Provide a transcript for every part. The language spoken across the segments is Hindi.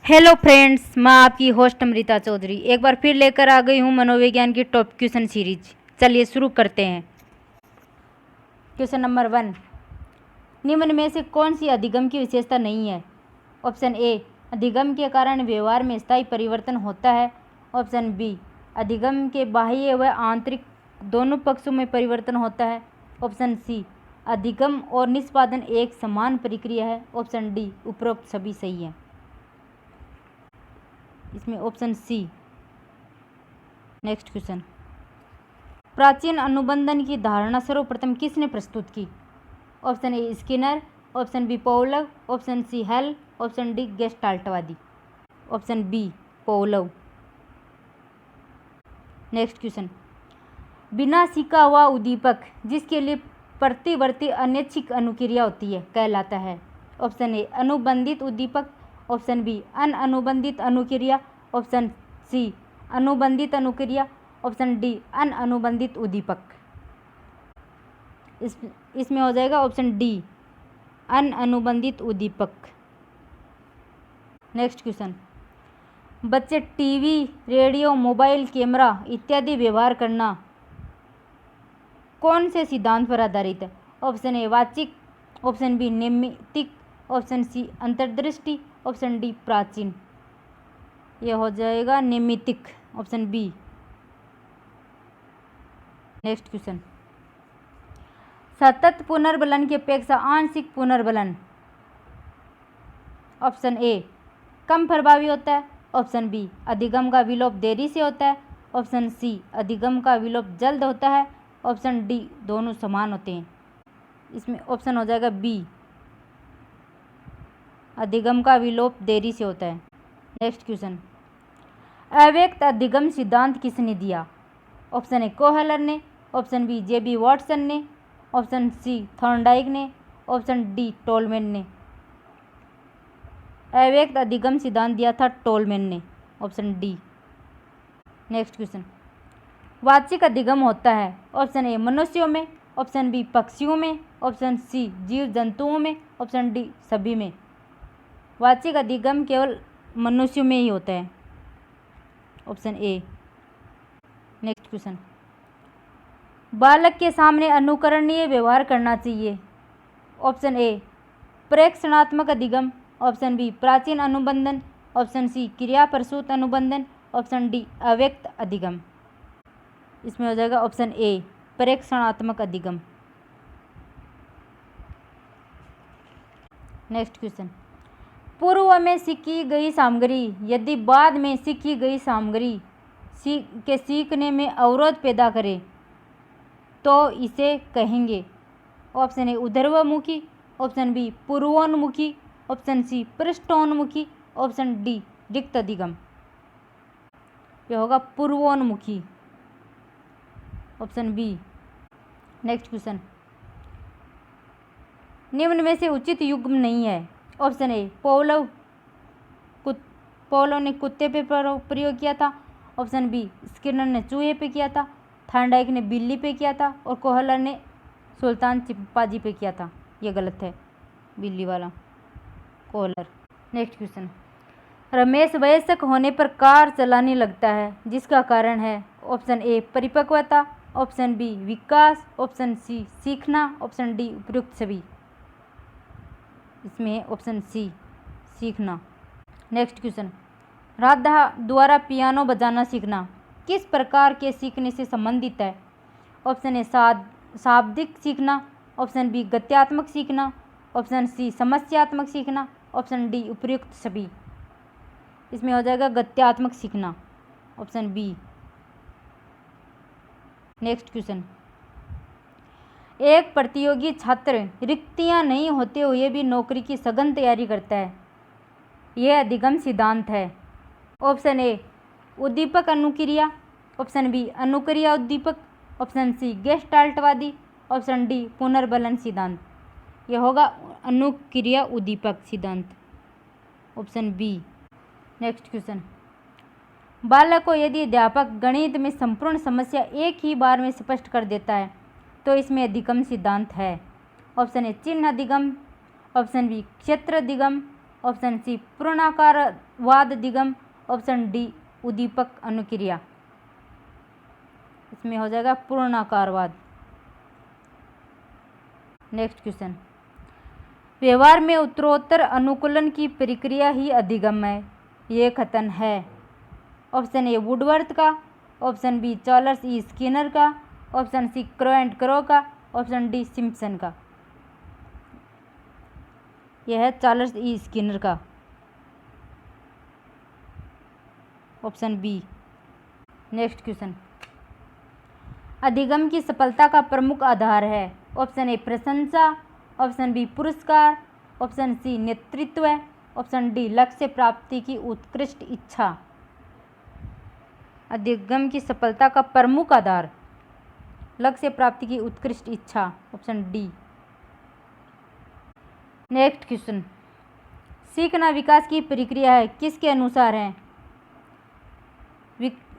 हेलो फ्रेंड्स, मैं आपकी होस्ट अमृता चौधरी एक बार फिर लेकर आ गई हूँ मनोविज्ञान की टॉप क्वेश्चन सीरीज। चलिए शुरू करते हैं। क्वेश्चन नंबर 1, निम्न में से कौन सी अधिगम की विशेषता नहीं है? ऑप्शन ए, अधिगम के कारण व्यवहार में स्थायी परिवर्तन होता है। ऑप्शन बी, अधिगम के बाह्य व आंतरिक दोनों पक्षों में परिवर्तन होता है। ऑप्शन सी, अधिगम और निष्पादन एक समान प्रक्रिया है। ऑप्शन डी, उपरोक्त सभी सही है। इसमें ऑप्शन सी। नेक्स्ट क्वेश्चन, प्राचीन अनुबंधन की धारणा सर्वप्रथम किसने प्रस्तुत की? Option A, Skinner. Option B, Pavlov. Option C, Hull. Option D, गेस्टाल्टवादी। Option B, Pavlov. Next question, बिना सीखा हुआ उद्दीपक जिसके लिए प्रतिवर्ती अनैच्छिक अनुक्रिया होती है कहलाता है। ऑप्शन ए, अनुबंधित उद्दीपक। ऑप्शन बी, अनअनुबंधित अनुक्रिया। ऑप्शन सी, अनुबंधित अनुक्रिया। ऑप्शन डी, अनअनुबंधित उद्दीपक। इसमें हो जाएगा ऑप्शन डी, अनअनुबंधित उद्दीपक। नेक्स्ट क्वेश्चन, बच्चे टीवी, रेडियो, मोबाइल, कैमरा इत्यादि व्यवहार करना कौन से सिद्धांत पर आधारित है? ऑप्शन ए, वाचिक। ऑप्शन बी, नैमित्तिक। ऑप्शन सी, अंतर्दृष्टि। ऑप्शन डी, प्राचीन। यह हो जाएगा नैमित्तिक, ऑप्शन बी। नेक्स्ट क्वेश्चन, सतत पुनर्बलन की अपेक्षा आंशिक पुनर्बलन ऑप्शन ए कम प्रभावी होता है। ऑप्शन बी, अधिगम का विलोप देरी से होता है। ऑप्शन सी, अधिगम का विलोप जल्द होता है। ऑप्शन डी, दोनों समान होते हैं। इसमें ऑप्शन हो जाएगा बी, अधिगम का विलोप देरी से होता है। नेक्स्ट क्वेश्चन, अव्यक्त अधिगम सिद्धांत किसने दिया? ऑप्शन ए, कोहलर ने। ऑप्शन बी, जेबी वॉटसन ने। ऑप्शन सी, थॉर्नडाइक ने। ऑप्शन डी, टोलमैन ने। अव्यक्त अधिगम सिद्धांत दिया था टोलमैन ने, ऑप्शन डी। नेक्स्ट क्वेश्चन, वाचिक अधिगम होता है ऑप्शन ए, मनुष्यों में। ऑप्शन बी, पक्षियों में। ऑप्शन सी, जीव जंतुओं में। ऑप्शन डी, सभी में। वाचिक अधिगम केवल मनुष्यों में ही होता है, ऑप्शन ए। नेक्स्ट क्वेश्चन, बालक के सामने अनुकरणीय व्यवहार करना चाहिए। ऑप्शन ए, प्रेक्षणात्मक अधिगम। ऑप्शन बी, प्राचीन अनुबंधन। ऑप्शन सी, क्रिया प्रसूत अनुबंधन। ऑप्शन डी, अव्यक्त अधिगम। इसमें हो जाएगा ऑप्शन ए, प्रेक्षणात्मक अधिगम। नेक्स्ट क्वेश्चन, पूर्व में सीखी गई सामग्री यदि बाद में सीखी गई सामग्री के सीखने में अवरोध पैदा करे तो इसे कहेंगे। ऑप्शन ए, ऊर्ध्वमुखी। ऑप्शन बी, पूर्वोन्मुखी। ऑप्शन सी, पृष्ठोन्मुखी। ऑप्शन डी, रिक्त अधिगम। यह होगा पूर्वोन्मुखी, ऑप्शन बी। नेक्स्ट क्वेश्चन, निम्न में से उचित युग्म नहीं है। ऑप्शन ए, पौलव ने कुत्ते पे प्रयोग किया था। ऑप्शन बी, स्किनर ने चूहे पे किया था। थॉर्नडाइक ने बिल्ली पे किया था। और कोहलर ने सुल्तान चिंपांजी पे किया था। ये गलत है, बिल्ली वाला कोहलर। नेक्स्ट क्वेश्चन, रमेश वयस्क होने पर कार चलाने लगता है जिसका कारण है। ऑप्शन ए, परिपक्वता। ऑप्शन बी, विकास। ऑप्शन सी, सीखना। ऑप्शन डी, उपयुक्त सभी। इसमें है ऑप्शन सी, सीखना। नेक्स्ट क्वेश्चन, राधा द्वारा पियानो बजाना सीखना किस प्रकार के सीखने से संबंधित है? ऑप्शन ए, शाब्दिक सीखना। ऑप्शन बी, गत्यात्मक सीखना। ऑप्शन सी, समस्यात्मक सीखना। ऑप्शन डी, उपयुक्त सभी। इसमें हो जाएगा गत्यात्मक सीखना, ऑप्शन बी। नेक्स्ट क्वेश्चन, एक प्रतियोगी छात्र रिक्तियां नहीं होते हुए भी नौकरी की सघन तैयारी करता है, यह अधिगम सिद्धांत है। ऑप्शन ए, उद्दीपक अनुक्रिया। ऑप्शन बी, अनुक्रिया उद्दीपक। ऑप्शन सी, गेस्टाल्टवादी। ऑप्शन डी, पुनर्बलन सिद्धांत। यह होगा अनुक्रिया उद्दीपक सिद्धांत, ऑप्शन बी। नेक्स्ट क्वेश्चन, बालक को यदि अध्यापक गणित में संपूर्ण समस्या एक ही बार में स्पष्ट कर देता है तो इसमें अधिगम सिद्धांत है। ऑप्शन ए, चिन्ह अधिगम। ऑप्शन बी, क्षेत्र अधिगम। ऑप्शन सी पूर्णाकारवाद दिगम, ऑप्शन डी उद्दीपक अनुक्रिया। इसमें हो जाएगा पूर्णाकारवाद। नेक्स्ट क्वेश्चन, व्यवहार में उत्तरोत्तर अनुकूलन की प्रक्रिया ही अधिगम है, ये कथन है। ऑप्शन ए वुडवर्थ का, option B Charles E Skinner का, option C Crow and Crow का, ऑप्शन डी सिम्पसन का। यह है चार्ल्स ई स्किनर का, ऑप्शन बी। नेक्स्ट क्वेश्चन, अधिगम की सफलता का प्रमुख आधार है। ऑप्शन ए प्रशंसा, ऑप्शन बी पुरस्कार, ऑप्शन सी नेतृत्व, ऑप्शन डी लक्ष्य प्राप्ति की उत्कृष्ट इच्छा। अधिगम की सफलता का प्रमुख आधार लक्ष्य प्राप्ति की उत्कृष्ट इच्छा, ऑप्शन डी। नेक्स्ट क्वेश्चन, सीखना विकास की प्रक्रिया है, किसके अनुसार है?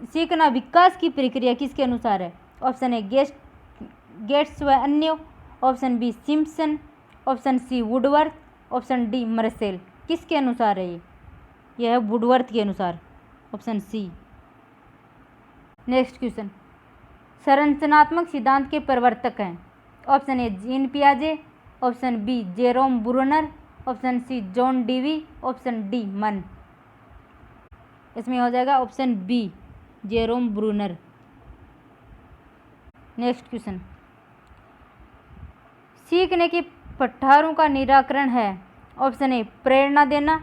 सीखना विकास की प्रक्रिया किसके अनुसार है? ऑप्शन ए गेट्स व अन्य, option B Simpson, option C Woodworth, option D Mursell. किसके अनुसार है ये? यह है वुडवर्थ के अनुसार, ऑप्शन सी। नेक्स्ट क्वेश्चन, संरचनात्मक सिद्धांत के प्रवर्तक हैं। ऑप्शन ए जीन पियाजे, option B Jerome Bruner, option C John Dewey, option D मन। इसमें हो जाएगा option B Jerome Bruner. Next question, सीखने के पट्टारों का निराकरण है। ऑप्शन ए प्रेरणा देना,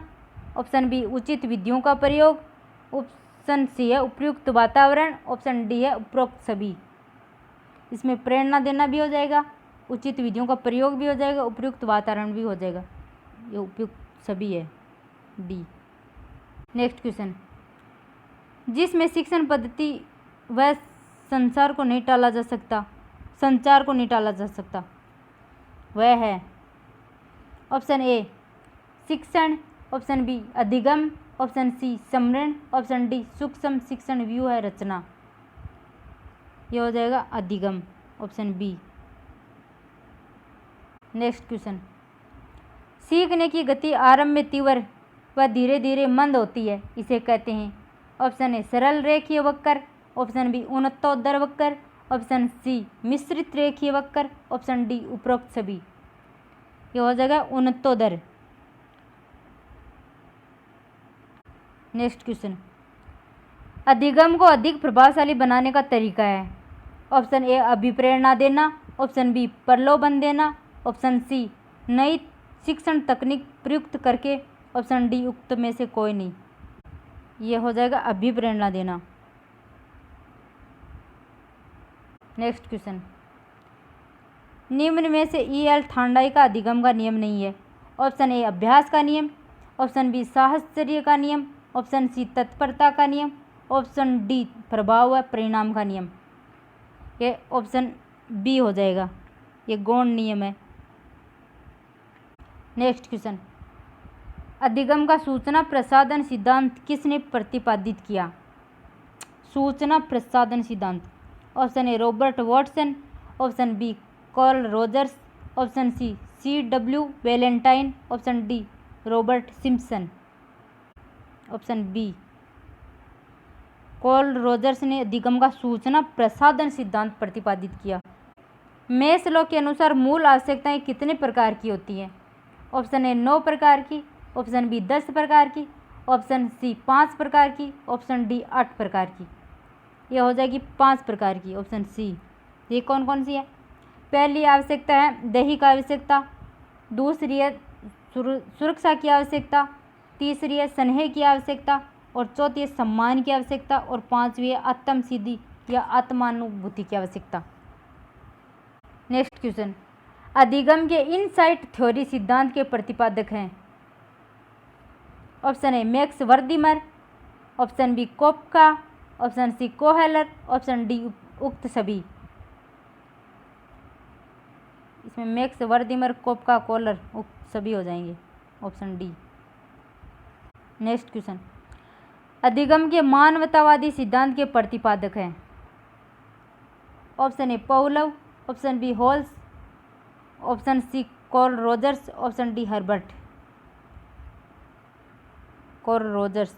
ऑप्शन बी उचित विधियों का प्रयोग, ऑप्शन सी है उपयुक्त वातावरण, ऑप्शन डी है उपरोक्त सभी। इसमें प्रेरणा देना भी हो जाएगा, उचित विधियों का प्रयोग भी हो जाएगा, उपयुक्त वातावरण भी हो जाएगा, ये उपयुक्त सभी है, डी। नेक्स्ट क्वेश्चन, जिसमें शिक्षण पद्धति व संचार को नहीं टाला जा सकता, वह है ऑप्शन ए शिक्षण, ऑप्शन बी अधिगम, ऑप्शन सी समरण, ऑप्शन डी सूक्ष्म शिक्षण व्यू है रचना। यह हो जाएगा अधिगम, ऑप्शन बी। नेक्स्ट क्वेश्चन, सीखने की गति आरंभ में तीव्र व धीरे धीरे मंद होती है, इसे कहते हैं। ऑप्शन ए सरल रेखीय वक्र, ऑप्शन बी उन्नतोत्तर वक्र, ऑप्शन सी मिश्रित रेखीय वक्र, ऑप्शन डी उपरोक्त सभी। यह हो जाएगा उन्नतोत्तर। नेक्स्ट क्वेश्चन, अधिगम को अधिक प्रभावशाली बनाने का तरीका है। ऑप्शन ए अभिप्रेरणा देना, ऑप्शन बी प्रलोभन देना, ऑप्शन सी नई शिक्षण तकनीक प्रयुक्त करके, ऑप्शन डी उक्त में से कोई नहीं। यह हो जाएगा अभिप्रेरणा देना। नेक्स्ट क्वेश्चन, निम्न में से ई.एल. थांडाई का अधिगम का नियम नहीं है। ऑप्शन ए अभ्यास का नियम, ऑप्शन बी साहचर्य का नियम, ऑप्शन सी तत्परता का नियम, ऑप्शन डी प्रभाव व परिणाम का नियम। ये ऑप्शन बी हो जाएगा, ये गौण नियम है। नेक्स्ट क्वेश्चन, अधिगम का सूचना प्रसादन सिद्धांत किसने प्रतिपादित किया? सूचना प्रसादन सिद्धांत। Option A Robert Watson, option B Carl Rogers, option C C.W. Valentine, option D Robert Simpson. Option B Carl Rogers ने अधिगम का सूचना प्रसादन सिद्धांत प्रतिपादित किया। मेस्लो के अनुसार मूल आवश्यकताएं कितने प्रकार की होती हैं? ऑप्शन ए 9 प्रकार की, ऑप्शन बी 10 प्रकार की, ऑप्शन सी 5 प्रकार की, ऑप्शन डी 8 प्रकार की। यह हो जाएगी 5 प्रकार की, ऑप्शन सी। ये कौन कौन सी है? पहली आवश्यकता है दैहिक आवश्यकता, दूसरी है सुरक्षा की आवश्यकता, तीसरी है स्नेह की आवश्यकता, और चौथी है सम्मान की आवश्यकता, और पांचवी है आत्मसिद्धि या आत्मानुभूति की आवश्यकता। नेक्स्ट क्वेश्चन, अधिगम के इनसाइट थ्योरी सिद्धांत के प्रतिपादक हैं। Option A Max Wertheimer, option B Koffka, option C Kohler, option D उक्त सभी। इसमें मैक्स वर्दिमर, कोपका, कोहलर उक्त सभी हो जाएंगे, ऑप्शन डी। नेक्स्ट क्वेश्चन, अधिगम के मानवतावादी सिद्धांत के प्रतिपादक हैं। Option A Pavlov, option B Hull's, option C Carl Rogers, option D Herbert. Carl Rogers.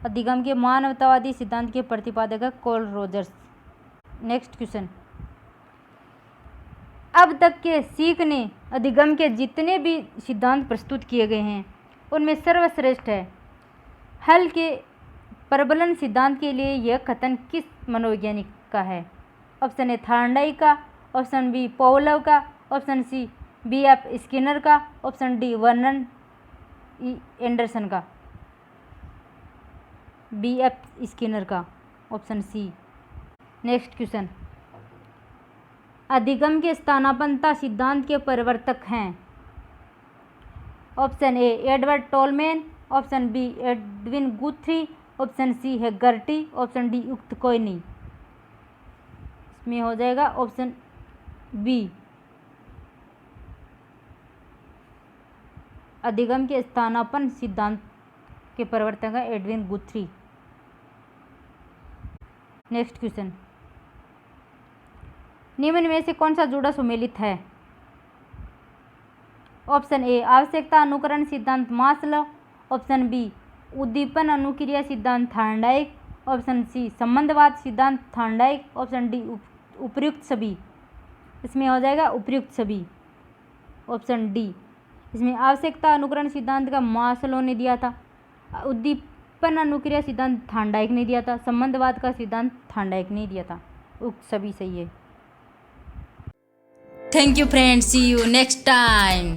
अधिगम के मानवतावादी सिद्धांत के प्रतिपादक है कार्ल रोजर्स। नेक्स्ट क्वेश्चन, अब तक के सीखने अधिगम के जितने भी सिद्धांत प्रस्तुत किए गए हैं उनमें सर्वश्रेष्ठ है। हल के प्रबलन सिद्धांत के लिए यह कथन किस मनोवैज्ञानिक का है? ऑप्शन ए थॉर्नडाइक का, ऑप्शन बी पावलोव का, ऑप्शन सी B.F. स्किनर का, ऑप्शन डी वर्नन एंडरसन का। B.F. स्किनर का, ऑप्शन सी। नेक्स्ट क्वेश्चन, अधिगम के स्थानापन्नता सिद्धांत के प्रवर्तक हैं? Option A Edward Tolman, option B Edwin Guthrie, option C है गर्टी, ऑप्शन डी युक्त कोई नहीं। इसमें हो जाएगा ऑप्शन बी, अधिगम के स्थानापन्न सिद्धांत के प्रवर्तक है एडविन गुथ्री। नेक्स्ट क्वेश्चन, निम्न में से कौन सा जुड़ा सुमेलित है? ऑप्शन ए आवश्यकता अनुकरण सिद्धांत मास्लो, ऑप्शन बी उद्दीपन अनुक्रिया सिद्धांत थॉर्नडाइक, ऑप्शन सी संबंधवाद सिद्धांत थॉर्नडाइक, ऑप्शन डी उपयुक्त सभी। इसमें हो जाएगा उपयुक्त सभी, ऑप्शन डी। इसमें आवश्यकता अनुकरण सिद्धांत का मास्लो ने दिया था, उद्दीपन अनुक्रिया सिद्धांत थॉर्नडाइक ने दिया था, संबंधवाद का सिद्धांत थॉर्नडाइक ने दिया था। उक्त सभी सही है। Thank you friends, see you next time.